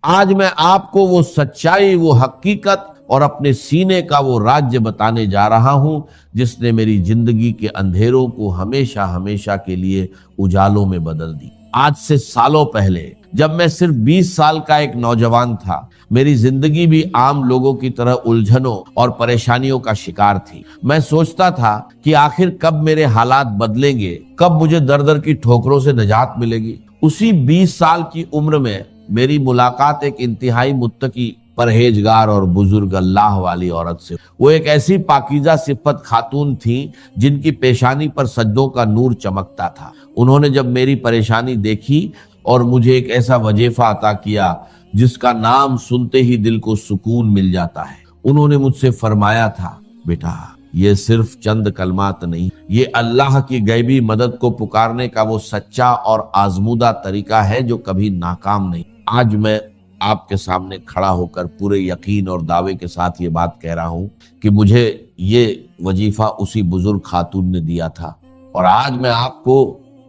آج میں آپ کو وہ سچائی، وہ حقیقت اور اپنے سینے کا وہ راج بتانے جا رہا ہوں جس نے میری زندگی کے اندھیروں کو ہمیشہ ہمیشہ کے لیے اجالوں میں بدل دی۔ آج سے سالوں پہلے جب میں صرف 20 سال کا ایک نوجوان تھا، میری زندگی بھی عام لوگوں کی طرح الجھنوں اور پریشانیوں کا شکار تھی۔ میں سوچتا تھا کہ آخر کب میرے حالات بدلیں گے، کب مجھے در در کی ٹھوکروں سے نجات ملے گی۔ اسی 20 سال کی عمر میں میری ملاقات ایک انتہائی متقی، پرہیزگار اور بزرگ اللہ والی عورت سے۔ وہ ایک ایسی پاکیزہ صفت خاتون تھی جن کی پیشانی پر سجدوں کا نور چمکتا تھا۔ انہوں نے جب میری پریشانی دیکھی اور مجھے ایک ایسا وظیفہ عطا کیا جس کا نام سنتے ہی دل کو سکون مل جاتا ہے۔ انہوں نے مجھ سے فرمایا تھا، بیٹا یہ صرف چند کلمات نہیں، یہ اللہ کی غیبی مدد کو پکارنے کا وہ سچا اور آزمودہ طریقہ ہے جو کبھی ناکام نہیں۔ آج میں آپ کے سامنے کھڑا ہو کر پورے یقین اور دعوے کے ساتھ یہ بات کہہ رہا ہوں کہ مجھے یہ وظیفہ اسی بزرگ خاتون نے دیا تھا، اور آج میں آپ کو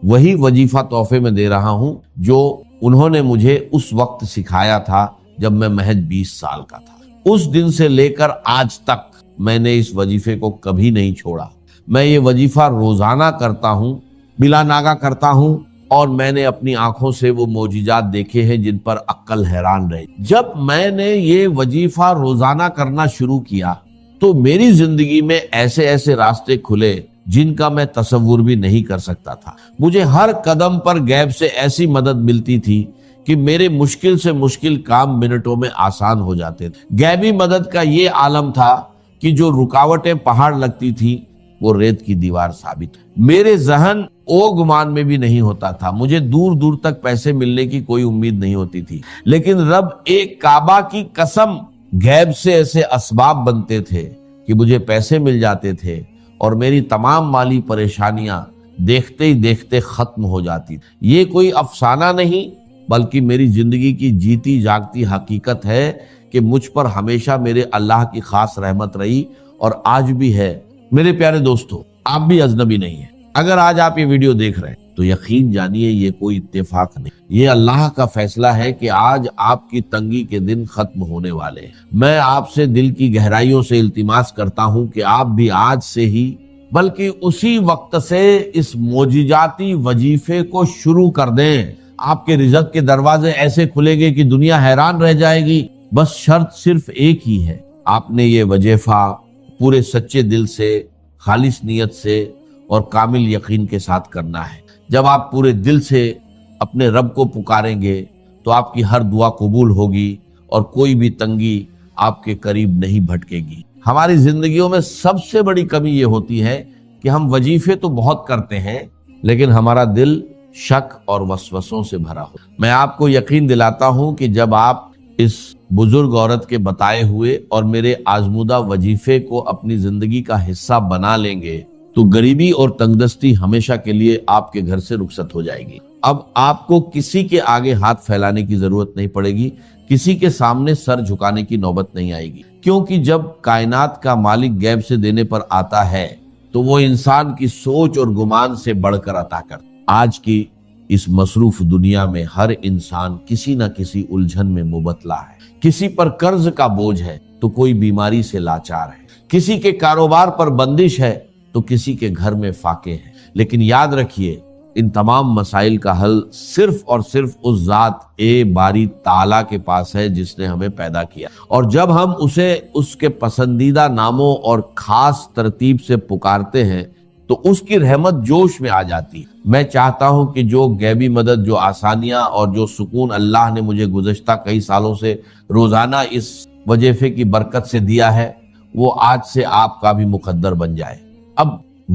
وہی وظیفہ تحفے میں دے رہا ہوں جو انہوں نے مجھے اس وقت سکھایا تھا جب میں محض 20 سال کا تھا۔ اس دن سے لے کر آج تک میں نے اس وظیفے کو کبھی نہیں چھوڑا۔ میں یہ وظیفہ روزانہ کرتا ہوں، بلا ناغہ کرتا ہوں، اور میں نے اپنی آنکھوں سے وہ معجزات دیکھے ہیں جن پر عقل حیران رہے۔ جب میں نے یہ وظیفہ روزانہ کرنا شروع کیا تو میری زندگی میں ایسے ایسے راستے کھلے جن کا میں تصور بھی نہیں کر سکتا تھا۔ مجھے ہر قدم پر غیب سے ایسی مدد ملتی تھی کہ میرے مشکل سے مشکل کام منٹوں میں آسان ہو جاتے تھے۔ غیبی مدد کا یہ عالم تھا کہ جو رکاوٹیں پہاڑ لگتی تھی وہ ریت کی دیوار ثابت۔ میرے ذہن او گمان میں بھی نہیں ہوتا تھا، مجھے دور دور تک پیسے ملنے کی کوئی امید نہیں ہوتی تھی، لیکن رب ایک کعبہ کی قسم غیب سے ایسے اسباب بنتے تھے کہ مجھے پیسے مل جاتے تھے اور میری تمام مالی پریشانیاں دیکھتے ہی دیکھتے ختم ہو جاتی۔ یہ کوئی افسانہ نہیں بلکہ میری زندگی کی جیتی جاگتی حقیقت ہے کہ مجھ پر ہمیشہ میرے اللہ کی خاص رحمت رہی اور آج بھی ہے۔ میرے پیارے دوستو، آپ بھی اجنبی نہیں ہیں۔ اگر آج آپ یہ ویڈیو دیکھ رہے ہیں تو یقین جانیے یہ کوئی اتفاق نہیں، یہ اللہ کا فیصلہ ہے کہ آج آپ کی تنگی کے دن ختم ہونے والے ہیں۔ میں آپ سے دل کی گہرائیوں سے التماس کرتا ہوں کہ آپ بھی آج سے ہی بلکہ اسی وقت سے اس معجزاتی وظیفے کو شروع کر دیں۔ آپ کے رزق کے دروازے ایسے کھلیں گے کہ دنیا حیران رہ جائے گی۔ بس شرط صرف ایک ہی ہے، آپ نے یہ وظیفہ پورے سچے دل سے، خالص نیت سے اور کامل یقین کے ساتھ کرنا ہے۔ جب آپ پورے دل سے اپنے رب کو پکاریں گے تو آپ کی ہر دعا قبول ہوگی اور کوئی بھی تنگی آپ کے قریب نہیں بھٹکے گی۔ ہماری زندگیوں میں سب سے بڑی کمی یہ ہوتی ہے کہ ہم وظیفے تو بہت کرتے ہیں لیکن ہمارا دل شک اور وسوسوں سے بھرا ہو۔ میں آپ کو یقین دلاتا ہوں کہ جب آپ اس بزرگ عورت کے بتائے ہوئے اور میرے آزمودہ وظیفے کو اپنی زندگی کا حصہ بنا لیں گے تو غریبی اور تنگدستی ہمیشہ کے لیے آپ کے گھر سے رخصت ہو جائے گی۔ اب آپ کو کسی کے آگے ہاتھ پھیلانے کی ضرورت نہیں پڑے گی، کسی کے سامنے سر جھکانے کی نوبت نہیں آئے گی، کیونکہ جب کائنات کا مالک غیب سے دینے پر آتا ہے تو وہ انسان کی سوچ اور گمان سے بڑھ کر عطا کرتا۔ آج کی اس مصروف دنیا میں ہر انسان کسی نہ کسی الجھن میں مبتلا ہے۔ کسی پر قرض کا بوجھ ہے تو کوئی بیماری سے لاچار ہے، کسی کے کاروبار پر بندش ہے تو کسی کے گھر میں فاقے ہیں۔ لیکن یاد رکھیے، ان تمام مسائل کا حل صرف اور صرف اس ذات باری تعالیٰ کے پاس ہے جس نے ہمیں پیدا کیا، اور جب ہم اسے اس کے پسندیدہ ناموں اور خاص ترتیب سے پکارتے ہیں تو اس کی رحمت جوش میں آ جاتی ہے۔ میں چاہتا ہوں کہ جو غیبی مدد، جو آسانیاں اور جو سکون اللہ نے مجھے گزشتہ کئی سالوں سے روزانہ اس وظیفے کی برکت سے دیا ہے وہ آج سے آپ کا بھی مقدر بن جائے۔ اب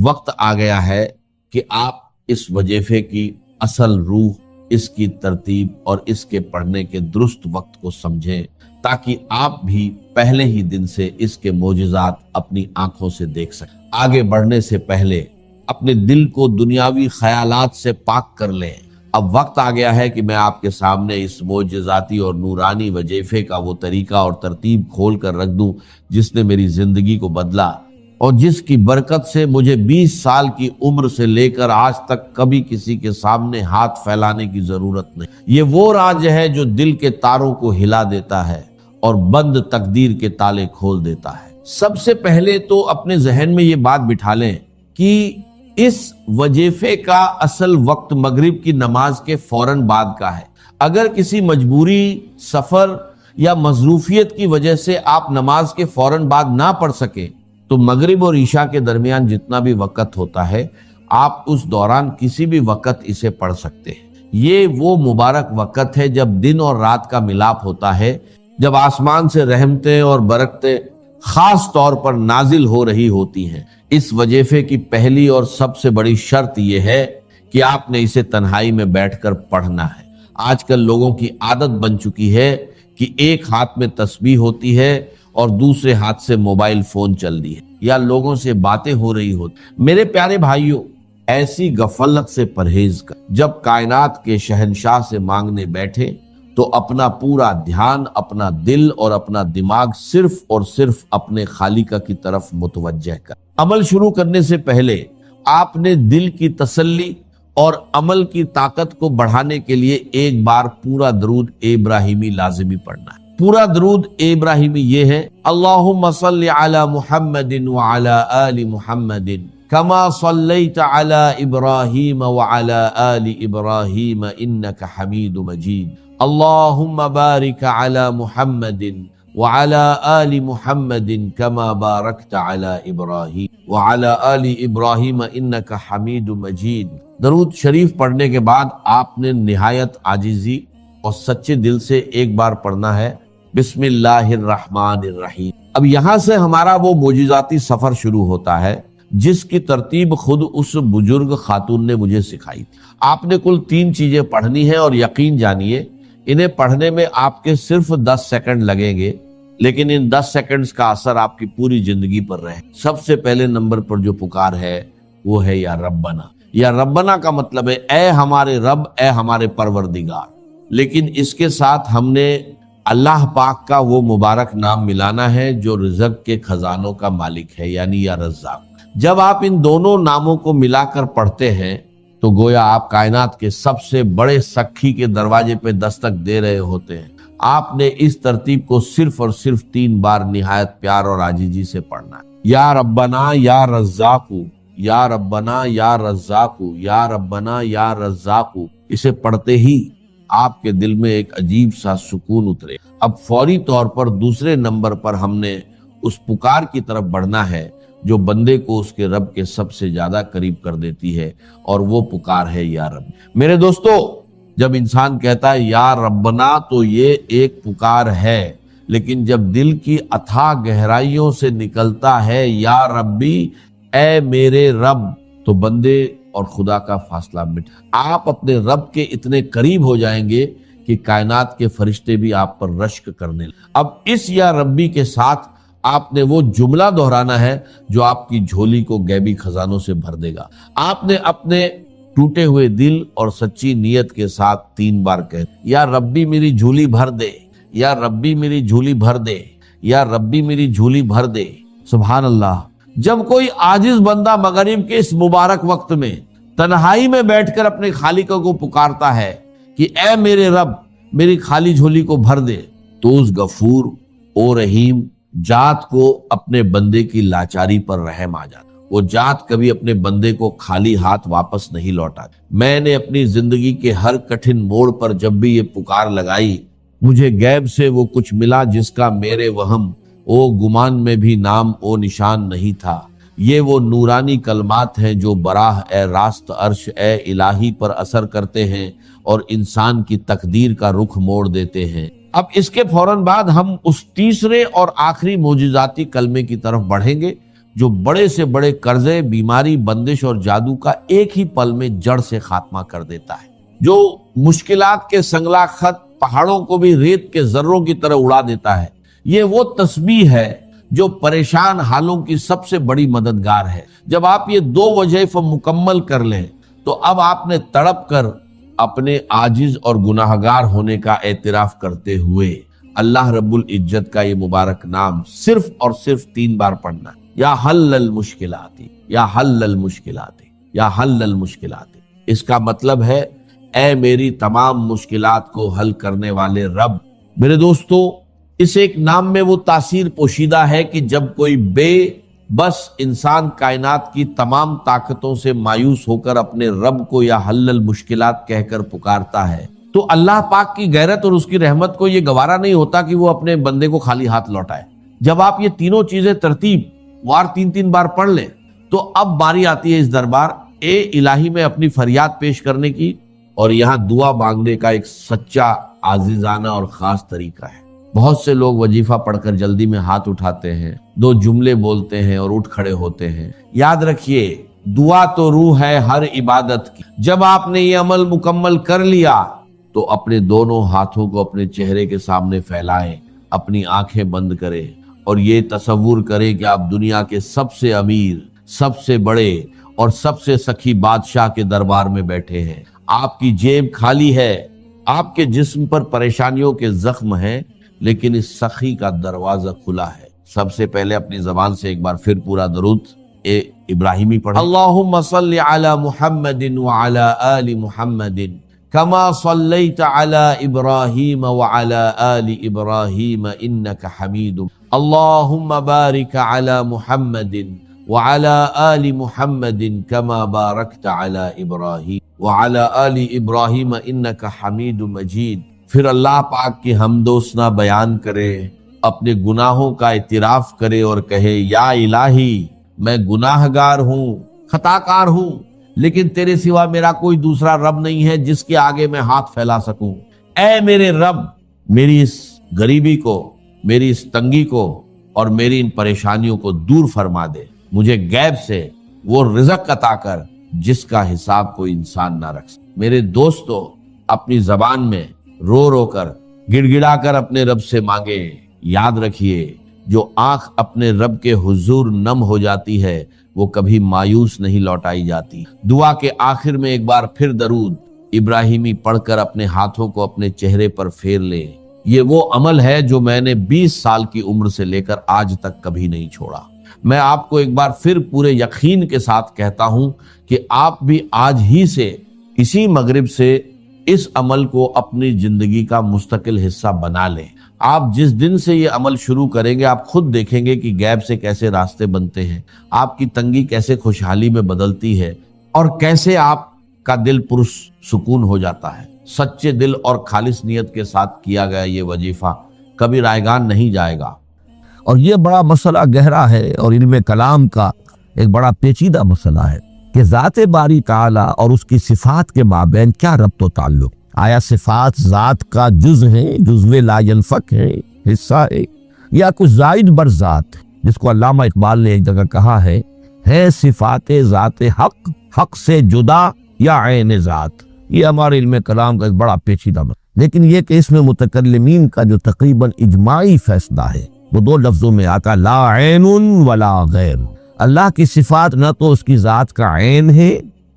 وقت آ گیا ہے کہ آپ اس وظیفے کی اصل روح، اس کی ترتیب اور اس کے پڑھنے کے درست وقت کو سمجھیں تاکہ آپ بھی پہلے ہی دن سے اس کے معجزات اپنی آنکھوں سے دیکھ سکیں۔ آگے بڑھنے سے پہلے اپنے دل کو دنیاوی خیالات سے پاک کر لیں۔ اب وقت آ گیا ہے کہ میں آپ کے سامنے اس معجزاتی اور نورانی وظیفے کا وہ طریقہ اور ترتیب کھول کر رکھ دوں جس نے میری زندگی کو بدلا اور جس کی برکت سے مجھے 20 سال کی عمر سے لے کر آج تک کبھی کسی کے سامنے ہاتھ پھیلانے کی ضرورت نہیں۔ یہ وہ راز ہے جو دل کے تاروں کو ہلا دیتا ہے اور بند تقدیر کے تالے کھول دیتا ہے۔ سب سے پہلے تو اپنے ذہن میں یہ بات بٹھا لیں کہ اس وظیفے کا اصل وقت مغرب کی نماز کے فوراً بعد کا ہے۔ اگر کسی مجبوری، سفر یا مصروفیت کی وجہ سے آپ نماز کے فوراً بعد نہ پڑھ سکیں تو مغرب اور عشاء کے درمیان جتنا بھی وقت ہوتا ہے آپ اس دوران کسی بھی وقت اسے پڑھ سکتے ہیں۔ یہ وہ مبارک وقت ہے جب دن اور رات کا ملاپ ہوتا ہے، جب آسمان سے رحمتیں اور برکتیں خاص طور پر نازل ہو رہی ہوتی ہیں۔ اس وظیفے کی پہلی اور سب سے بڑی شرط یہ ہے کہ آپ نے اسے تنہائی میں بیٹھ کر پڑھنا ہے۔ آج کل لوگوں کی عادت بن چکی ہے کہ ایک ہاتھ میں تسبیح ہوتی ہے اور دوسرے ہاتھ سے موبائل فون چل رہی ہے یا لوگوں سے باتیں ہو رہی ہوتی۔ میرے پیارے بھائیوں، ایسی غفلت سے پرہیز کر۔ جب کائنات کے شہنشاہ سے مانگنے بیٹھے تو اپنا پورا دھیان، اپنا دل اور اپنا دماغ صرف اور صرف اپنے خالق کی طرف متوجہ کر۔ عمل شروع کرنے سے پہلے آپ نے دل کی تسلی اور عمل کی طاقت کو بڑھانے کے لیے ایک بار پورا درود ابراہیمی لازمی پڑھنا ہے۔ پورا درود ابراہیمی یہ ہے: اللہم صلی علی محمد وعلی آل محمد کما صلیت علی ابراہیم وعلی آل ابراہیم انک حمید مجید، اللہم بارک علی محمد وعلی آل محمد کما بارکت علی ابراہیم وعلی آل ابراہیم انک حمید مجید۔ درود شریف پڑھنے کے بعد آپ نے نہایت عاجزی اور سچے دل سے ایک بار پڑھنا ہے: بسم اللہ الرحمن الرحیم۔ اب یہاں سے ہمارا وہ معجزاتی سفر شروع ہوتا ہے جس کی ترتیب خود اس بزرگ خاتون نے مجھے سکھائی تھی۔ آپ نے کل 3 چیزیں پڑھنی ہیں اور یقین جانیے انہیں پڑھنے میں آپ کے صرف 10 سیکنڈ لگیں گے، لیکن ان 10 سیکنڈز کا اثر آپ کی پوری زندگی پر رہے۔ سب سے پہلے نمبر پر جو پکار ہے وہ ہے یا ربنا۔ یا ربنا کا مطلب ہے اے ہمارے رب، اے ہمارے پروردگار، لیکن اس کے ساتھ ہم نے اللہ پاک کا وہ مبارک نام ملانا ہے جو رزق کے خزانوں کا مالک ہے، یعنی یا رزاق۔ جب آپ ان دونوں ناموں کو ملا کر پڑھتے ہیں تو گویا آپ کائنات کے سب سے بڑے سکھی کے دروازے پہ دستک دے رہے ہوتے ہیں۔ آپ نے اس ترتیب کو صرف اور صرف 3 بار نہایت پیار اور عاجزی سے پڑھنا ہے: یا ربنا یا رزاقو، یا ربنا یا رزاقو، یا ربنا یا رزاقو۔ اسے پڑھتے ہی آپ کے دل میں ایک عجیب سا سکون اترے۔ اب فوری طور پر دوسرے نمبر پر ہم نے اس پکار کی طرف بڑھنا ہے جو بندے کو اس کے رب کے سب سے زیادہ قریب کر دیتی ہے، اور وہ پکار ہے یا رب۔ میرے دوستو، جب انسان کہتا ہے یا ربنا تو یہ ایک پکار ہے، لیکن جب دل کی اتھاہ گہرائیوں سے نکلتا ہے یا ربی، اے میرے رب، تو بندے اور خدا کا فاصلہ مٹ، آپ اپنے رب کے اتنے قریب ہو جائیں گے کہ کائنات کے فرشتے بھی آپ پر رشک کرنے لگیں۔ اب اس یا ربی کے ساتھ آپ نے وہ جملہ دہرانا ہے جو آپ کی جھولی کو غیبی خزانوں سے بھر دے گا۔ آپ نے اپنے ٹوٹے ہوئے دل اور سچی نیت کے ساتھ 3 بار کہے: یا ربی میری جھولی بھر دے، یا ربی میری جھولی بھر دے، یا ربی میری جھولی بھر دے۔ سبحان اللہ۔ جب کوئی عاجز بندہ مغرب کے اس مبارک وقت میں تنہائی میں بیٹھ کر اپنے خالق کو پکارتا ہے کہ اے میرے رب میری خالی جھولی کو بھر دے، تو اس غفور او رحیم ذات کو اپنے بندے کی لاچاری پر رحم آ جاتا۔ وہ ذات کبھی اپنے بندے کو خالی ہاتھ واپس نہیں لوٹا۔ میں نے اپنی زندگی کے ہر کٹھن موڑ پر جب بھی یہ پکار لگائی، مجھے غیب سے وہ کچھ ملا جس کا میرے وہم او گمان میں بھی نام او نشان نہیں تھا۔ یہ وہ نورانی کلمات ہیں جو براہ اے راست عرش اے الہی پر اثر کرتے ہیں اور انسان کی تقدیر کا رخ موڑ دیتے ہیں۔ اب اس کے فوراً بعد ہم اس تیسرے اور آخری معجزاتی کلمے کی طرف بڑھیں گے جو بڑے سے بڑے قرضے، بیماری، بندش اور جادو کا ایک ہی پل میں جڑ سے خاتمہ کر دیتا ہے، جو مشکلات کے سنگلا خط پہاڑوں کو بھی ریت کے ذروں کی طرح اڑا دیتا ہے۔ یہ وہ تسبیح ہے جو پریشان حالوں کی سب سے بڑی مددگار ہے۔ جب آپ یہ 2 وظائف مکمل کر لیں تو اب آپ نے تڑپ کر اپنے عاجز اور گناہگار ہونے کا اعتراف کرتے ہوئے اللہ رب العزت کا یہ مبارک نام صرف اور صرف 3 بار پڑھنا ہے: یا حل المشکلات، یا حل المشکلات، یا حل المشکلات۔ اس کا مطلب ہے اے میری تمام مشکلات کو حل کرنے والے رب۔ میرے دوستو، اس ایک نام میں وہ تاثیر پوشیدہ ہے کہ جب کوئی بے بس انسان کائنات کی تمام طاقتوں سے مایوس ہو کر اپنے رب کو یا حل المشکلات کہہ کر پکارتا ہے تو اللہ پاک کی غیرت اور اس کی رحمت کو یہ گوارا نہیں ہوتا کہ وہ اپنے بندے کو خالی ہاتھ لوٹائے۔ جب آپ یہ تینوں چیزیں ترتیب وار 3 بار پڑھ لیں تو اب باری آتی ہے اس دربار اے الہی میں اپنی فریاد پیش کرنے کی، اور یہاں دعا مانگنے کا ایک سچا عاجزانہ اور خاص طریقہ ہے۔ بہت سے لوگ وظیفہ پڑھ کر جلدی میں ہاتھ اٹھاتے ہیں، 2 جملے بولتے ہیں اور اٹھ کھڑے ہوتے ہیں۔ یاد رکھیے، دعا تو روح ہے ہر عبادت کی۔ جب آپ نے یہ عمل مکمل کر لیا تو اپنے دونوں ہاتھوں کو اپنے چہرے کے سامنے پھیلائیں، اپنی آنکھیں بند کریں اور یہ تصور کریں کہ آپ دنیا کے سب سے امیر، سب سے بڑے اور سب سے سخی بادشاہ کے دربار میں بیٹھے ہیں۔ آپ کی جیب خالی ہے، آپ کے جسم پر پریشانیوں کے زخم ہیں، لیکن اس سخی کا دروازہ کھلا ہے۔ سب سے پہلے اپنی زبان سے ایک بار پھر پورا درود ابراہیمی پڑھیں۔ اللہم صل علی محمد وعلی آل محمد کما صلیت علی ابراہیم وعلی آل ابراہیم انک حمید، اللہم بارک علی محمد وعلی آل محمد کما بارکت علی ابراہیم وعلی آل ابراہیم انک حمید مجید۔ پھر اللہ پاک کی حمد و ثنا بیان کرے، اپنے گناہوں کا اعتراف کرے اور کہے یا الہی میں گناہ گار ہوں، خطا کار ہوں، لیکن تیرے سوا میرا کوئی دوسرا رب نہیں ہے جس کے آگے میں ہاتھ پھیلا سکوں۔ اے میرے رب، میری اس غریبی کو، میری اس تنگی کو اور میری ان پریشانیوں کو دور فرما دے۔ مجھے غیب سے وہ رزق عطا کر جس کا حساب کوئی انسان نہ رکھ سکے۔ میرے دوستو، اپنی زبان میں رو رو کر، گڑ گڑا کر اپنے رب سے مانگے۔ یاد رکھیے، جو آنکھ اپنے رب کے حضور نم ہو جاتی ہے وہ کبھی مایوس نہیں لوٹائی جاتی۔ دعا کے آخر میں ایک بار پھر درود ابراہیمی پڑھ کر اپنے ہاتھوں کو اپنے چہرے پر پھیر لے۔ یہ وہ عمل ہے جو میں نے 20 سال کی عمر سے لے کر آج تک کبھی نہیں چھوڑا۔ میں آپ کو ایک بار پھر پورے یقین کے ساتھ کہتا ہوں کہ آپ بھی آج ہی سے، اسی مغرب سے اس عمل کو اپنی زندگی کا مستقل حصہ بنا لیں۔ آپ جس دن سے یہ عمل شروع کریں گے آپ خود دیکھیں گے کہ غیب سے کیسے راستے بنتے ہیں، آپ کی تنگی کیسے خوشحالی میں بدلتی ہے، اور کیسے آپ کا دل پرسکون ہو جاتا ہے۔ سچے دل اور خالص نیت کے ساتھ کیا گیا یہ وظیفہ کبھی رائیگان نہیں جائے گا۔ اور یہ بڑا مسئلہ گہرا ہے اور علم کلام کا ایک بڑا پیچیدہ مسئلہ ہے کہ ذات باری تعالیٰ اور اس کی صفات کے مابین کیا ربط و تعلق؟ آیا صفات ذات کا جز ہیں، جزو لا ینفک ہے، حصہ ہے، یا کچھ زائد بر ذات، جس کو علامہ اقبال نے ایک جگہ کہا ہے صفات ذات حق، حق سے جدا یا عین ذات۔ یہ ہمارے علم کلام کا ایک بڑا پیچیدہ مسئلہ، لیکن یہ کہ اس میں متکلمین کا جو تقریباً اجماعی فیصلہ ہے وہ 2 لفظوں میں آتا، لا عین ولا غیر۔ اللہ کی صفات نہ تو اس کی ذات کا عین ہے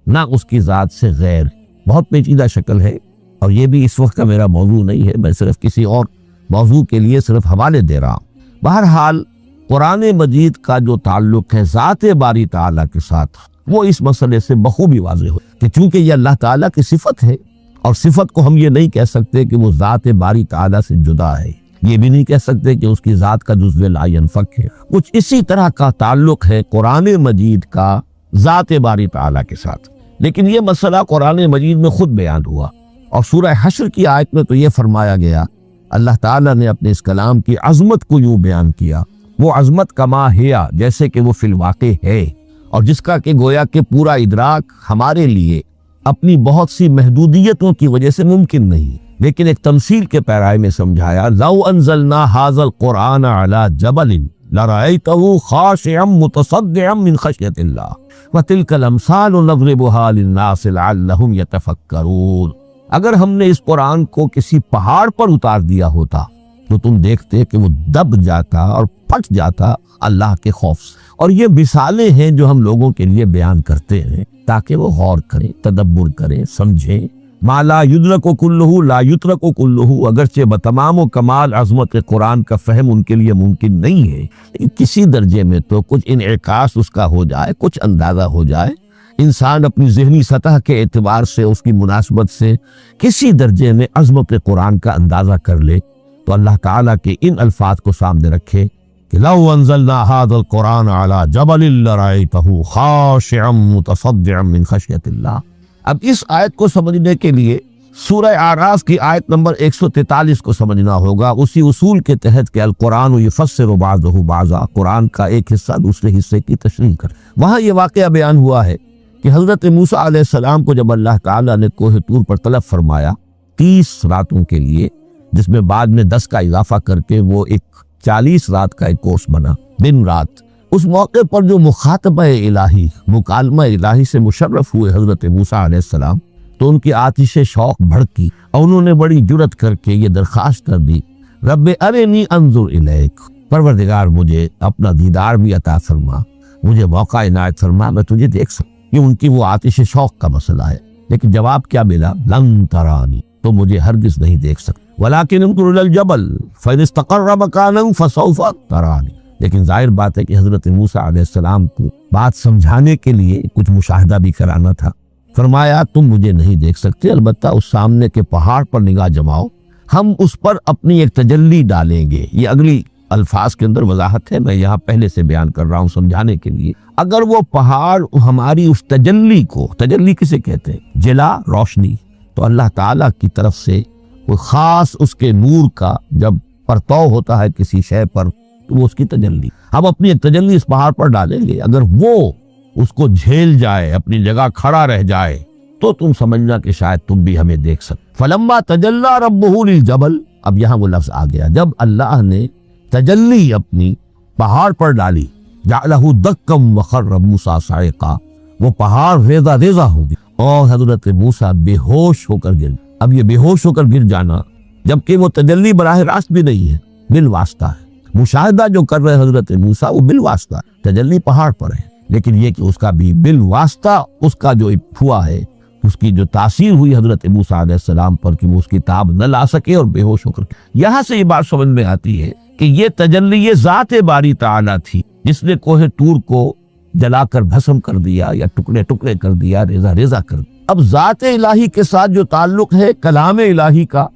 نہ اس کی ذات سے غیر۔ بہت پیچیدہ شکل ہے، اور یہ بھی اس وقت کا میرا موضوع نہیں ہے، میں صرف کسی اور موضوع کے لیے صرف حوالے دے رہا ہوں۔ بہرحال قرآن مجید کا جو تعلق ہے ذات باری تعالیٰ کے ساتھ، وہ اس مسئلے سے بخوبی واضح ہو کہ چونکہ یہ اللہ تعالیٰ کی صفت ہے، اور صفت کو ہم یہ نہیں کہہ سکتے کہ وہ ذات باری تعالیٰ سے جدا ہے، یہ بھی نہیں کہہ سکتے کہ اس کی ذات کا جزو لا ینفک ہے۔ کچھ اسی طرح کا تعلق ہے قرآن مجید کا ذات باری تعالیٰ کے ساتھ، لیکن یہ مسئلہ قرآن مجید میں خود بیان ہوا، اور سورہ حشر کی آیت میں تو یہ فرمایا گیا، اللہ تعالیٰ نے اپنے اس کلام کی عظمت کو یوں بیان کیا، وہ عظمت کما ہیا، جیسے کہ وہ فی الواقع ہے، اور جس کا کہ گویا کہ پورا ادراک ہمارے لیے اپنی بہت سی محدودیتوں کی وجہ سے ممکن نہیں، لیکن ایک تمثیل کے پیرائے میں سمجھایا، لو انزلنا ھذا القرآن علی جبل لرأیتہ خاشعا متصدعا من خشیۃ اللہ وتلک الامثال نضربها للناس لعلہم یتفکرون۔ اگر ہم نے اس قرآن کو کسی پہاڑ پر اتار دیا ہوتا تو تم دیکھتے کہ وہ دب جاتا اور پھٹ جاتا اللہ کے خوف سے۔ اور یہ مثالیں ہیں جو ہم لوگوں کے لیے بیان کرتے ہیں تاکہ وہ غور کریں، تدبر کریں، سمجھیں، ما لا یدرک کلہ لا یترک کلہ، اگرچہ بتمام و کمال عظمت قرآن کا فہم ان کے لیے ممکن نہیں ہے، لیکن کسی درجے میں تو کچھ انعکاس اس کا ہو جائے، کچھ اندازہ ہو جائے، انسان اپنی ذہنی سطح کے اعتبار سے اس کی مناسبت سے کسی درجے میں عظمت قرآن کا اندازہ کر لے، تو اللہ تعالیٰ کے ان الفاظ کو سامنے رکھے کہ لو انزلنا هذا القرآن على جبل لرأيته خاشعا متصدعا من خشیۃ اللہ۔ اب اس آیت کو سمجھنے کے لیے سورہ اعراف کی آیت نمبر 143 کو سمجھنا ہوگا، اسی اصول کے تحت کہ القرآن یفسر بعضہ بعضا، قرآن کا ایک حصہ دوسرے حصے کی تشریح کر۔ وہاں یہ واقعہ بیان ہوا ہے کہ حضرت موسیٰ علیہ السلام کو جب اللہ تعالیٰ نے کوہ طور پر طلب فرمایا 30 راتوں کے لیے، جس میں بعد میں 10 کا اضافہ کر کے وہ ایک 40 رات کا ایک کورس بنا، دن رات، اس موقع پر جو مخاطبہ الہی، مکالمہ الہی سے مشرف ہوئے حضرت موسیٰ علیہ السلام، تو ان کی آتش شوق بھڑکی اور انہوں نے بڑی جرأت کر کے یہ درخواست کر دی، رب ارنی انظر الیک، پروردگار مجھے اپنا دیدار بھی عطا فرما، مجھے موقع عنایت فرما، میں تجھے دیکھ سکوں۔ یہ ان کی وہ آتش شوق کا مسئلہ ہے، لیکن جواب کیا ملا؟ لن ترانی، تو مجھے ہرگز نہیں دیکھ سکتے، ولیکن انظر الی الجبل فإن استقر مکانہ فسوف ترانی۔ لیکن ظاہر بات ہے کہ حضرت موسیٰ علیہ السلام کو بات سمجھانے کے لیے کچھ مشاہدہ بھی کرانا تھا۔ فرمایا تم مجھے نہیں دیکھ سکتے، البتہ اس سامنے کے پہاڑ پر نگاہ جماؤ، ہم اس پر اپنی ایک تجلی ڈالیں گے۔ یہ اگلی الفاظ کے اندر وضاحت ہے، میں یہاں پہلے سے بیان کر رہا ہوں سمجھانے کے لیے۔ اگر وہ پہاڑ ہماری اس تجلی کو، تجلی کسے کہتے ہیں؟ جلا، روشنی، تو اللہ تعالیٰ کی طرف سے کوئی خاص اس کے نور کا جب پرتو ہوتا ہے کسی شے پر تو وہ اس کی تجلی، ہم اپنی ایک تجلی اس پہاڑ پر ڈالیں گے، اگر وہ اس کو جھیل جائے، اپنی جگہ کھڑا رہ جائے، تو تم سمجھنا کہ شاید تم بھی ہمیں دیکھ سکتے۔ فلما تجلی ربہ للجبل، اب یہاں وہ لفظ آ گیا، جب اللہ نے تجلی اپنی پہاڑ پر ڈالی، جعلہ دکا وخر موسیٰ صعقا، وہ پہاڑ ریزہ ریزہ ہو گیا اور حضرت موسیٰ بے ہوش ہو کر گر۔ اب یہ بے ہوش ہو کر گر جانا، جبکہ وہ تجلی براہ راست بھی نہیں ہے، بالواسطہ ہے۔ مشاہدہ جو کر رہے حضرت موسیٰ وہ بالواسطہ، تجلی پہاڑ پر ہے، لیکن یہ کہ اس کا بھی بالواسطہ اس کا جو ہوا ہے، اس کی جو تاثیر ہوئی حضرت موسیٰ علیہ السلام پر کہ وہ اس کی تاب نہ لا سکے اور بے ہوش ہو کر۔ یہاں سے یہ بات سمجھ میں آتی ہے کہ یہ تجلی یہ ذات باری تعالیٰ تھی جس نے کوہ طور کو جلا کر بھسم کر دیا یا ٹکڑے ٹکڑے کر دیا، ریزہ ریزہ کر دیا۔ اب ذات الہی کے ساتھ جو تعلق ہے کلام الہی کا،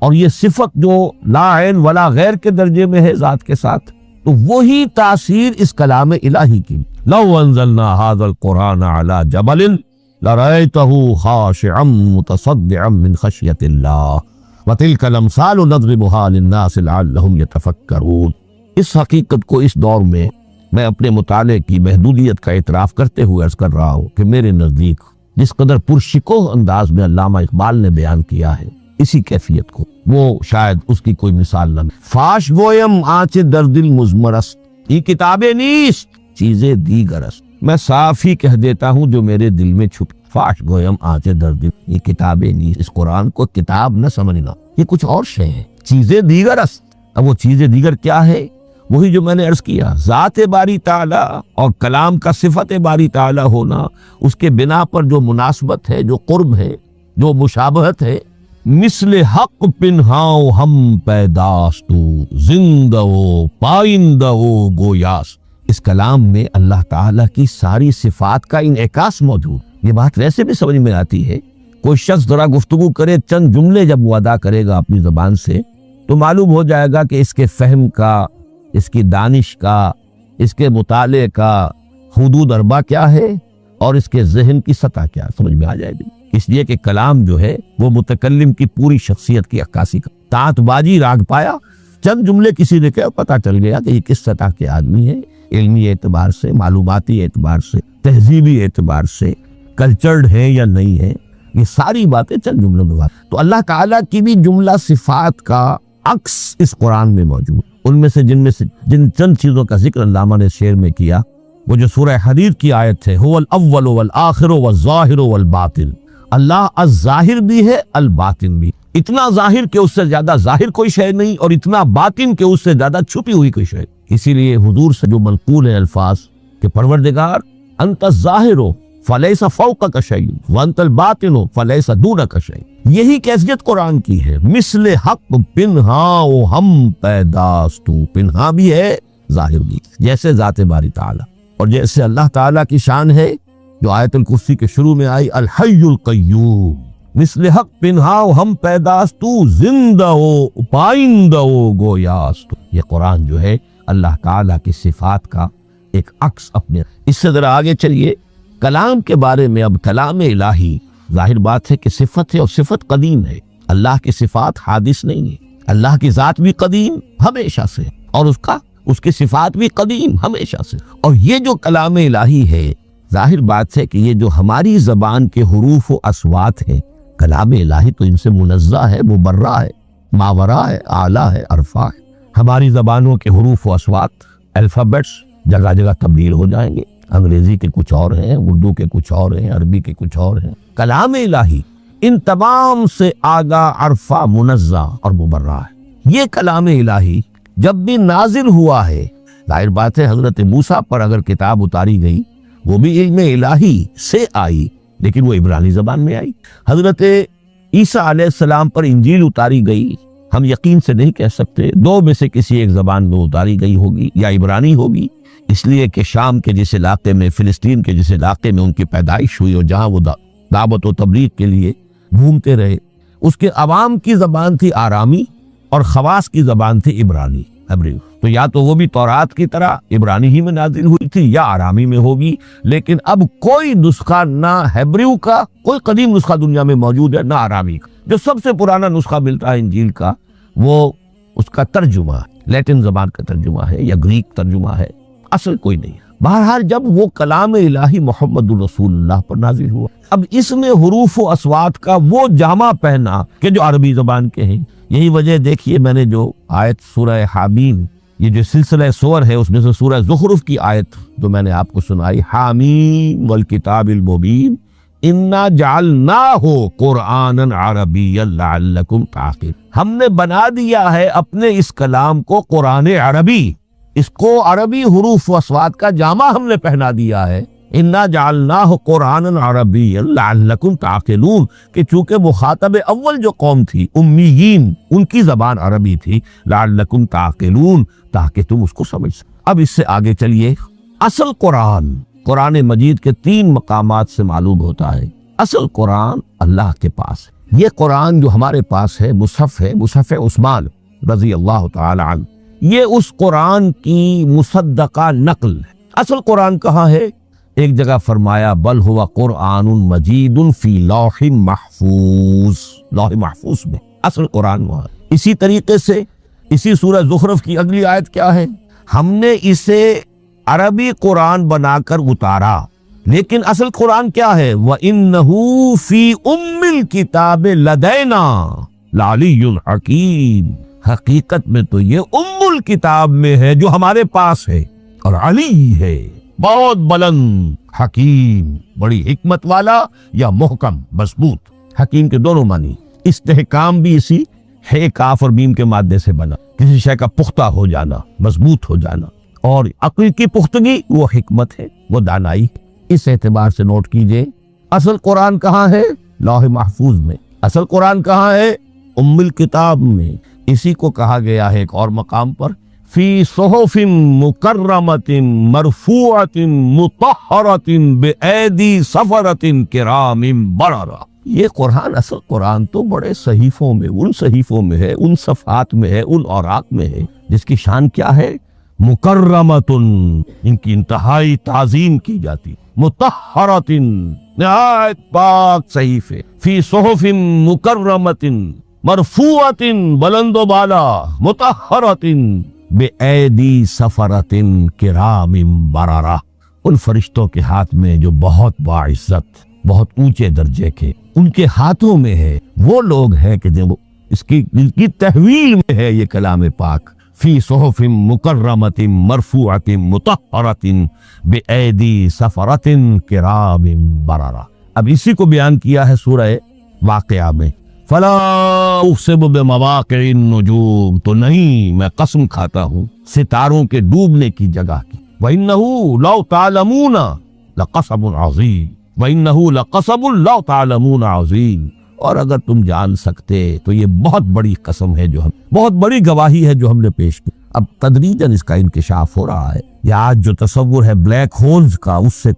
اور یہ صفت جو لا عین ولا غیر کے درجے میں ہے ذات کے ساتھ، تو وہی تاثیر اس کلام الہی کی۔ لو انزلنا هذا القرآن على جبل لرأيته خاشعا متصدعا من خشیۃ اللہ وتلك الامثال نضربها للناس لعلهم يتفکرون۔ اس حقیقت کو اس دور میں میں اپنے مطالعے کی محدودیت کا اعتراف کرتے ہوئے عرض کر رہا ہوں کہ میرے نزدیک جس قدر پرشکوہ انداز میں علامہ اقبال نے بیان کیا ہے اسی کیفیت کو، وہ شاید اس کی کوئی مثال نہ ملے۔ فاش گویم آنچ در دل مزمرست، یہ کتابیں نیست چیزیں دیگرست، میں صاف ہی کہہ دیتا ہوں جو میرے دل میں چھپ۔ فاش گویم آنچ در دل، یہ کتابیں نیست، اس قرآن کو کتاب نہ سمجھنا، یہ کچھ اور شے ہیں، چیزیں دیگرست۔ اب وہ چیزیں دیگر کیا ہے؟ وہی جو میں نے عرض کیا، ذات باری تعالیٰ اور کلام کا صفت باری تعالیٰ ہونا، اس کے بنا پر جو مناسبت ہے، جو قرب ہے، جو مشابہت ہے، مثل حق پنہاؤ ہم پیداستو زندہ و پائندہ و گویاس۔ اس کلام میں اللہ تعالیٰ کی ساری صفات کا انعکاس موجود۔ یہ بات ویسے بھی سمجھ میں آتی ہے، کوئی شخص ذرا گفتگو کرے، چند جملے جب وہ ادا کرے گا اپنی زبان سے، تو معلوم ہو جائے گا کہ اس کے فہم کا، اس کی دانش کا، اس کے مطالعے کا حدود اربع کیا ہے اور اس کے ذہن کی سطح کیا سمجھ میں آ جائے گی۔ اس لیے کہ کلام جو ہے وہ متکلم کی پوری شخصیت کی عکاسی کا تانت بازی راگ پایا، چند جملے کسی نے کہا پتہ چل گیا کہ یہ کس سطح کے آدمی ہے، علمی اعتبار سے، معلوماتی اعتبار سے، تہذیبی اعتبار سے، کلچرڈ ہے یا نہیں ہے، یہ ساری باتیں چند جملوں میں بات۔ تو اللہ تعالیٰ کی بھی جملہ صفات کا عکس اس قرآن میں موجود، ان میں سے جن چند چیزوں کا ذکر علامہ نے شعر میں کیا، وہ جو سورہ حدید کی آیت ہے، هو الاول والآخر والظاہر والباطن، اللہ الظاہر بھی ہے الباطن بھی، اتنا ظاہر کہ اس سے زیادہ ظاہر کوئی شے نہیں اور اتنا باطن کہ اس سے زیادہ چھپی ہوئی کوئی شے۔ اسی لیے حضور سے جو منقول ہے الفاظ کہ پروردگار انت الظاہر فلیس فوقک شیء وانت الباطن فلیس دونک شیء، یہی کیفیت قرآن کی ہے، مثل حق پنہا و ہم پیداستو، پنہا بھی ہے ظاہر بھی، جیسے ذات باری تعالیٰ، اور جیسے اللہ تعالیٰ کی شان ہے جو آیت الکرسی کے شروع میں آئی، الحی القیوم، مثل حق پنہا و ہم پیداستو، زندہ و پائندہ و گویاستو۔ یہ قرآن جو ہے اللہ تعالیٰ کی صفات کا ایک عکس اپنے۔ اس سے ذرا آگے چلیے کلام کے بارے میں۔ اب کلام الہی ظاہر بات ہے کہ صفت ہے، اور صفت قدیم ہے، اللہ کی صفات حادث نہیں ہے، اللہ کی ذات بھی قدیم ہمیشہ سے، اور اس کی صفات بھی قدیم ہمیشہ سے۔ اور یہ جو کلام الہی ہے، ظاہر بات ہے کہ یہ جو ہماری زبان کے حروف و اصوات ہیں، کلام الہی تو ان سے منزہ ہے، مبرہ ہے، ماورا ہے، اعلیٰ ہے، عرفہ ہے۔ ہماری زبانوں کے حروف و اصوات، الفابیٹس جگہ جگہ تبدیل ہو جائیں گے، انگریزی کے کچھ اور ہیں، اردو کے کچھ اور ہیں، عربی کے کچھ اور ہیں۔ کلام الہی ان تمام سے آگاہ، عرفہ، منزہ اور مبرہ ہے۔ یہ کلام الہی جب بھی نازل ہوا ہے، ظاہر بات ہے حضرت موسیٰ پر اگر کتاب اتاری گئی وہ بھی علم الہی سے آئی، لیکن وہ عبرانی زبان میں آئی۔ حضرت عیسیٰ علیہ السلام پر انجیل اتاری گئی، ہم یقین سے نہیں کہہ سکتے، دو میں سے کسی ایک زبان میں اتاری گئی ہوگی، یا عبرانی ہوگی، اس لیے کہ شام کے جس علاقے میں، فلسطین کے جس علاقے میں ان کی پیدائش ہوئی اور جہاں وہ دعوت و تبلیغ کے لیے گھومتے رہے، اس کے عوام کی زبان تھی آرامی اور خواص کی زبان تھی عبرانی، ہیبریو۔ تو یا تو وہ بھی تورات کی طرح عبرانی ہی میں نازل ہوئی تھی یا آرامی میں ہوگی، لیکن اب کوئی نسخہ نہ ہیبریو کا، کوئی قدیم نسخہ دنیا میں موجود ہے، نہ آرامی کا۔ جو سب سے پرانا نسخہ ملتا ہے انجیل کا وہ اس کا ترجمہ لیٹن زبان کا ترجمہ ہے یا گریک ترجمہ ہے، اصل کوئی نہیں ہے۔ بہرحال جب وہ کلام الہی محمد الرسول اللہ پر نازل ہوا، اب اس میں حروف و اصوات کا وہ جامہ پہنا کہ جو عربی زبان کے ہیں۔ یہی وجہ دیکھیے میں نے جو آیت سورہ حامیم، یہ جو سلسلہ سور ہے اس میں سے سورہ زخرف کی آیت جو میں نے آپ کو سنائی، حامیم والکتاب المبین انا جعلناہ قرآنا عربیا لعلکم تعقلون، ہم نے بنا دیا ہے اپنے اس کلام کو قرآن عربی، اس کو عربی حروف و اصوات کا جامہ ہم نے پہنا دیا ہے۔ انا جعلناہ قرآنا عربیا لعلکم تعقلون، کہ چونکہ مخاطب اول جو قوم تھی امیین، ان کی زبان عربی تھی، لعلکم تعقلون، تاکہ تم اس کو سمجھ سکو۔ اب اس سے آگے چلیے، اصل قرآن مجید کے 3 مقامات سے معلوم ہوتا ہے اصل قرآن اللہ کے پاس ہے۔ یہ قرآن جو ہمارے پاس ہے، مصحف عثمان رضی اللہ تعالی عنہ، یہ اس قرآن کی مصدقہ نقل ہے۔ اصل قرآن کہاں ہے؟ ایک جگہ فرمایا بل ہوا قرآن مجید فی لوح محفوظ، لوح محفوظ میں اصل قرآن وہاں۔ اسی طریقے سے اسی سورہ زخرف کی اگلی آیت کیا ہے؟ ہم نے اسے عربی قرآن بنا کر اتارا، لیکن اصل قرآن کیا ہے؟ وَإِنَّهُ فِي أُمِّ الْكِتَابِ لَدَيْنَا لَعَلِيٌّ حَكِيمٌ، حقیقت میں تو یہ ام الکتاب میں ہے جو ہمارے پاس ہے، اور علی ہے بہت بلند، حکیم بڑی حکمت والا، یا محکم مضبوط۔ حکیم کے دونوں معنی، استحکام بھی اسی ہے کاف اور میم کے مادے سے بنا، کسی شے کا پختہ ہو جانا، مضبوط ہو جانا، اور عقل کی پختگی وہ حکمت ہے، وہ دانائی۔ اس اعتبار سے نوٹ کیجئے اصل قرآن کہاں ہے؟ لوح محفوظ میں۔ اصل قرآن کہاں ہے؟ ام الکتاب میں۔ اسی کو کہا گیا ہے ایک اور مقام پر، فی صحف مکرمۃ مرفوعۃ مطہرۃ بأیدی سفرۃ کرام بررہ۔ یہ قرآن، اصل قرآن تو بڑے صحیفوں میں، ان صحیفوں میں ہے، ان صفحات میں ہے، ان اوراق میں ہے، جس کی شان کیا ہے؟ مکرمۃ، ان کی انتہائی تعظیم کی جاتی، مطہرۃ، نہایت پاک صحیفے، فی صحف مکرمۃ مرفوعۃ، بلند و بالا، مطہرۃ بأیدی سفرۃ کرام بررہ، ان فرشتوں کے ہاتھ میں جو بہت باعزت، بہت اونچے درجے کے، ان کے ہاتھوں میں ہے۔ وہ لوگ ہیں کہ جو اس کی تحویل میں ہے یہ کلام پاک، فی صحف مکرمۃ مرفوعۃ مطہرۃ بأیدی سفرۃ کرام بررہ۔ اب اسی کو بیان کیا ہے سورہ واقعہ میں، فلا اقسم بمواقع النجوم، تو نہیں، میں قسم کھاتا ہوں ستاروں کے ڈوبنے کی جگہ کی، وَإِنَّهُ لَوْ تَعْلَمُونَ لَقَسَمٌ عَظِيمٌ، وَإِنَّهُ لَقَسَمٌ لَوْ تَعْلَمُونَ عَظِيمٌ، اور اگر تم جان سکتے تو یہ بہت بڑی قسم ہے جو ہم بہت بڑی گواہی ہے جو ہم نے پیش کی۔ اب تدریجاً اس کا انکشاف ہو رہا ہے۔ یہ آج جو تصور ہے بلیک ہولز کا، اس سے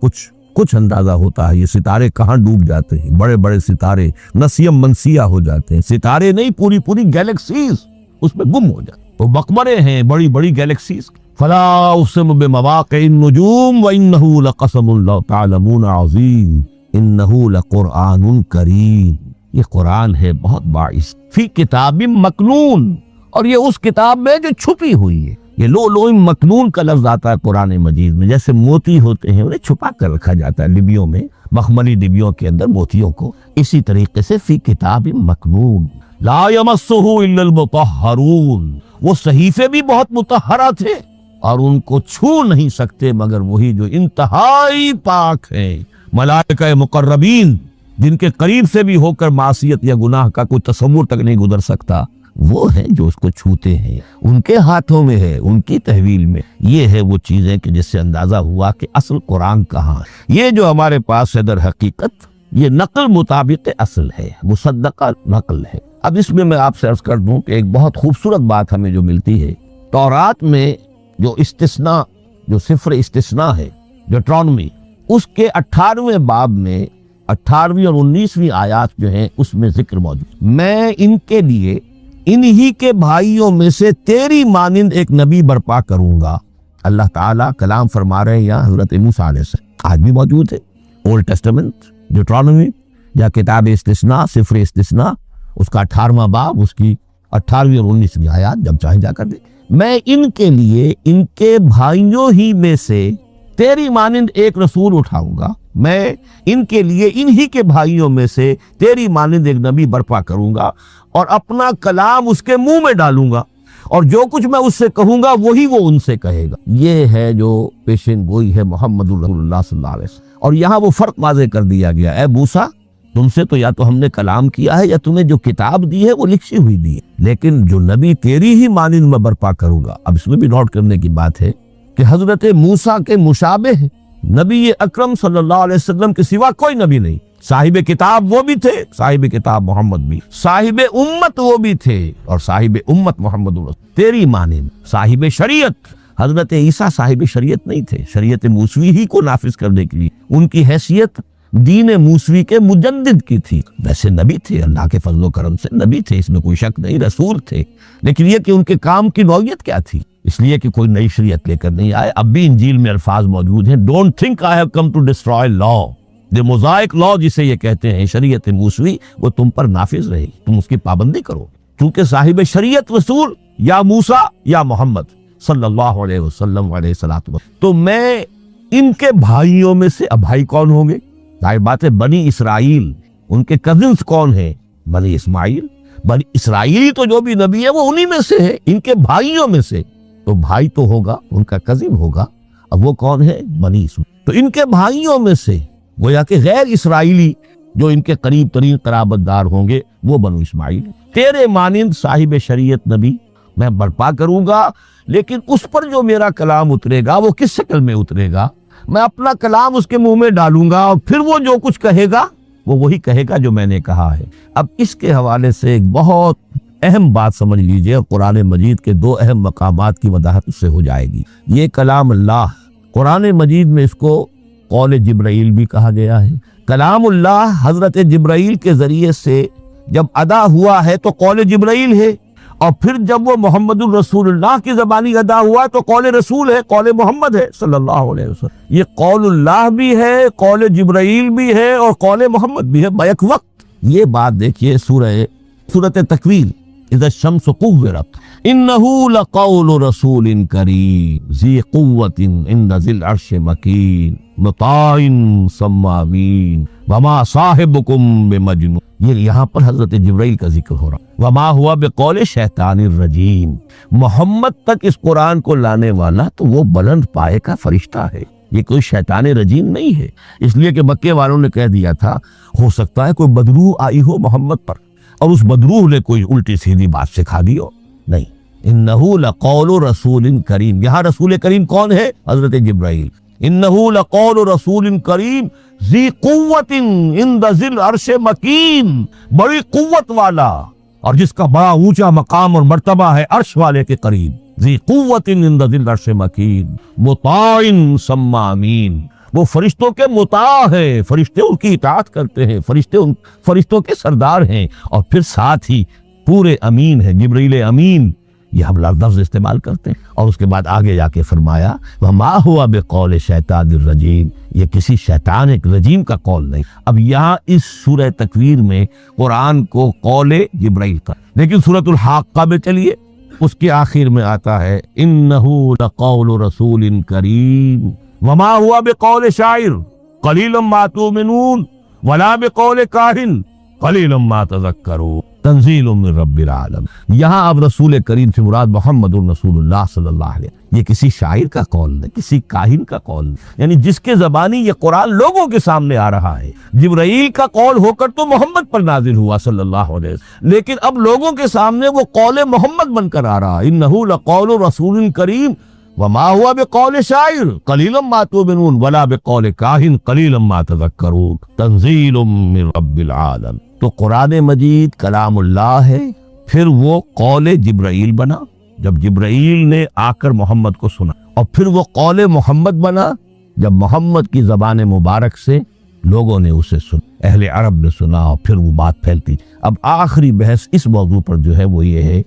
کچھ اندازہ ہوتا ہے۔ یہ ستارے کہاں ڈوب جاتے ہیں، بڑے بڑے ستارے نسیم منسیہ ہو جاتے ہیں، ستارے نہیں پوری گیلیکسیز اس میں گم ہو جاتے ہیں، وہ مقبرے ہیں بڑی بڑی گیلیکسیز۔ فلا اقسم بمواقع النجوم وانه لقسم لو تعلمون عظیم انه لقرآن کریم۔ یہ قرآن ہے بہت باعث، فی کتاب مکنون، اور یہ اس کتاب میں جو چھپی ہوئی ہے۔ یہ لؤلؤ مکنون کا لفظ آتا ہے قرآن مجید میں، جیسے موتی ہوتے ہیں انہیں چھپا کر رکھا جاتا ہے ڈبیوں میں، مخملی ڈبیوں کے اندر موتیوں کو، اسی طریقے سے فی کتاب مکنون لا یمسہ الا المطہرون۔ وہ صحیفے بھی بہت مطہرہ تھے اور ان کو چھو نہیں سکتے مگر وہی جو انتہائی پاک ہیں، ملائکہ مقربین، جن کے قریب سے بھی ہو کر معصیت یا گناہ کا کوئی تصور تک نہیں گزر سکتا، وہ ہیں جو اس کو چھوتے ہیں، ان کے ہاتھوں میں ہے، ان کی تحویل میں۔ یہ ہے وہ چیزیں کہ جس سے اندازہ ہوا کہ اصل قرآن کہاں ہے۔ یہ جو ہمارے پاس ہے در حقیقت یہ نقل مطابق اصل ہے، مصدقہ نقل ہے۔ اب اس میں آپ سے عرض کر دوں کہ ایک بہت خوبصورت بات ہمیں جو ملتی ہے، تورات میں جو استثناء، جو صفر استثناء ہے، ڈیوٹرانومی، اس کے 18ویں باب میں 18ویں اور 19ویں آیات جو ہیں اس میں ذکر موجود، میں ان کے لیے انہی کے بھائیوں میں سے تیری مانند ایک نبی برپا کروں گا۔ اللہ تعالیٰ کلام فرما رہے ہیں یہاں حضرت موسیٰ علیہ السلام، آج بھی موجود ہے اولڈ ٹیسٹمنٹ ڈیوٹرانومی یا کتاب استثناء، صفر استثناء، اس کا 18واں باب، اس کی 18ویں اور 19ویں آیات جب چاہیں جا کر دیں۔ میں ان کے لیے ان کے بھائیوں ہی میں سے تیری مانند ایک رسول اٹھاؤں گا، میں ان کے لیے انہی کے بھائیوں میں سے تیری مانند ایک نبی برپا کروں گا اور اپنا کلام اس کے منہ میں ڈالوں گا، اور جو کچھ میں اس سے کہوں گا وہی وہ ان سے کہے گا۔ یہ ہے جو پیشن گوئی ہے محمد رسول اللہ صلی اللہ علیہ وسلم۔ اور یہاں وہ فرق واضح کر دیا گیا، اے موسیٰ تم سے تو یا تو ہم نے کلام کیا ہے یا تمہیں جو کتاب دی ہے وہ لکھی ہوئی دی ہے، لیکن جو نبی تیری ہی مانند میں برپا کروں گا۔ اب اس میں بھی نوٹ کرنے کی بات ہے کہ حضرت موسیٰ کے مشابہ ہیں نبی اکرم صلی اللہ علیہ وسلم کے سوا کوئی نبی نہیں۔ صاحب کتاب وہ بھی تھے، صاحب کتاب محمد بھی، صاحب امت وہ بھی تھے، اور صاحب امت محمد تیری مانند۔ صاحب شریعت حضرت عیسیٰ صاحب شریعت نہیں تھے، شریعت موسوی ہی کو نافذ کرنے کے لیے ان کی حیثیت دین موسوی کے مجدد کی تھی۔ ویسے نبی تھے، اللہ کے فضل و کرم سے نبی تھے، اس میں کوئی شک نہیں، رسول تھے، لیکن یہ کہ ان کے کام کی نوعیت کیا تھی، اس لیے کہ کوئی نئی شریعت لے کر نہیں آئے۔ اب بھی انجیل میں الفاظ موجود ہیں، don't think I have come to destroy law, the Mosaic law جسے یہ کہتے ہیں، شریعت موسوی وہ تم پر نافذ رہے، تم اس کی پابندی کرو، چونکہ صاحب شریعت رسول یا موسیٰ یا محمد صلی اللہ علیہ وسلم علیہ الصلوۃ۔ تو میں ان کے بھائیوں میں سے، اب بھائی کون ہوں گے؟ ظاہر بات ہے بنی اسرائیل، ان کے کزنز کون ہیں؟ بنی اسماعیل، بنی اسرائیلی تو جو بھی نبی ہے وہ انہی میں سے ہے، ان کے بھائیوں میں سے، تو بھائی تو ہوگا ان کا کزن ہوگا، اب وہ کون ہے؟ بنی اسماعیل۔ تو ان کے بھائیوں میں سے گویا کہ غیر اسرائیلی جو ان کے قریب ترین قرابت دار ہوں گے وہ بنو اسماعیل۔ تیرے مانند صاحب شریعت نبی میں برپا کروں گا، لیکن اس پر جو میرا کلام اترے گا وہ کس شکل میں اترے گا؟ میں اپنا کلام اس کے منہ میں ڈالوں گا اور پھر وہ جو کچھ کہے گا وہ وہی کہے گا جو میں نے کہا ہے۔ اب اس کے حوالے سے ایک بہت اہم بات سمجھ لیجئے، قرآن مجید کے دو اہم مقامات کی وضاحت اس سے ہو جائے گی۔ یہ کلام اللہ، قرآن مجید میں اس کو قول جبرائیل بھی کہا گیا ہے۔ کلام اللہ حضرت جبرائیل کے ذریعے سے جب ادا ہوا ہے تو قول جبرائیل ہے، اور پھر جب وہ محمد الرسول اللہ کی زبانی ادا ہوا تو قول رسول ہے، قول محمد ہے صلی اللہ علیہ وسلم۔ یہ قول اللہ بھی ہے، قول جبرائیل بھی ہے، اور قول محمد بھی ہے بیک وقت۔ یہ بات دیکھیے سورۃ تکویر، اذا الشمس كورت انه لقول رسول کریم ذی قوت عند ذی العرش مکین مطاع ثم امین وما صاحبکم بمجنون۔ یہ یہاں پر حضرت جبرائیل کا ذکر ہو رہا، وما ہوا بقول شیطان الرجیم۔ محمد تک اس قرآن کو لانے والا تو وہ بلند پائے کا فرشتہ ہے، یہ کوئی شیطان رجیم نہیں ہے، اس لیے کہ مکے والوں نے کہہ دیا تھا ہو سکتا ہے کوئی بدروح آئی ہو محمد پر اور اس بدروح نے کوئی الٹی سیدھی بات سکھا دی ہو، نہیں۔ انہ لقول رسول کریم، یہاں رسول کریم کون ہے؟ حضرت جبرائیل۔ انہو لقول رسول کریم ذی قوت عند ذی العرش مکین، بڑی قوت والا اور جس کا بڑا اونچا مقام اور مرتبہ ہے عرش والے کے قریب، ذی قوت عند ذی العرش مکین مطاع ثم امین، وہ فرشتوں کے مطاع ہے، فرشتے ان کی اطاعت کرتے ہیں، فرشتوں کے سردار ہیں، اور پھر ساتھ ہی پورے امین ہیں، جبرائیل امین، یہ ہم لفظ استعمال کرتے ہیں۔ اور اس کے بعد آگے جا کے فرمایا وَمَا هُوَ بِقَوْلِ شَيْطَانِ الرَّجِيمِ، یہ کسی شیطان ایک رجیم کا قول نہیں۔ اب یہاں اس سورہ تکویر میں قرآن کو قول جبرائیل کا، لیکن سورۃ الحاقہ میں چلیے اس کے آخر میں آتا ہے إِنَّهُ لَقَوْلُ رَسُولٍ كَرِيمٍ وَمَا هُوَ بِقَوْلِ شَاعِرٍ قَلِيلًا مَا تُؤْمِنُونَ وَلَا بِقَوْلِ كَاهِنٍ قَلِيلًا مَا تَذَكَّرُونَ تنزیل من رب العالم۔ یہاں اب رسول کریم سے مراد محمد رسول اللہ صلی اللہ علیہ وسلم، یہ کسی شاعر کا قول نہیں، کسی کاہن کا قول نہیں، یعنی جس کے زبانی یہ قرآن لوگوں کے سامنے آ رہا ہے۔ جبرائیل کا قول ہو کر تو محمد پر نازل ہوا صلی اللہ علیہ وسلم، لیکن اب لوگوں کے سامنے وہ قول محمد بن کر آ رہا ہے۔ انہ لقول رسول کریم وما ہوا بقول شاعر قلیلا ما تؤمنون ولا بقول کاہن قلیلا ما تذکرون تنزیل من رب العالم۔ تو قرآن مجید کلام اللہ ہے، پھر وہ قول جبرائیل بنا جب جبرائیل نے آ کر محمد کو سنا، اور پھر وہ قول محمد بنا جب محمد کی زبان مبارک سے لوگوں نے اسے سنا، اہل عرب نے سنا، اور پھر وہ بات پھیلتی۔ اب آخری بحث اس موضوع پر جو ہے وہ یہ ہے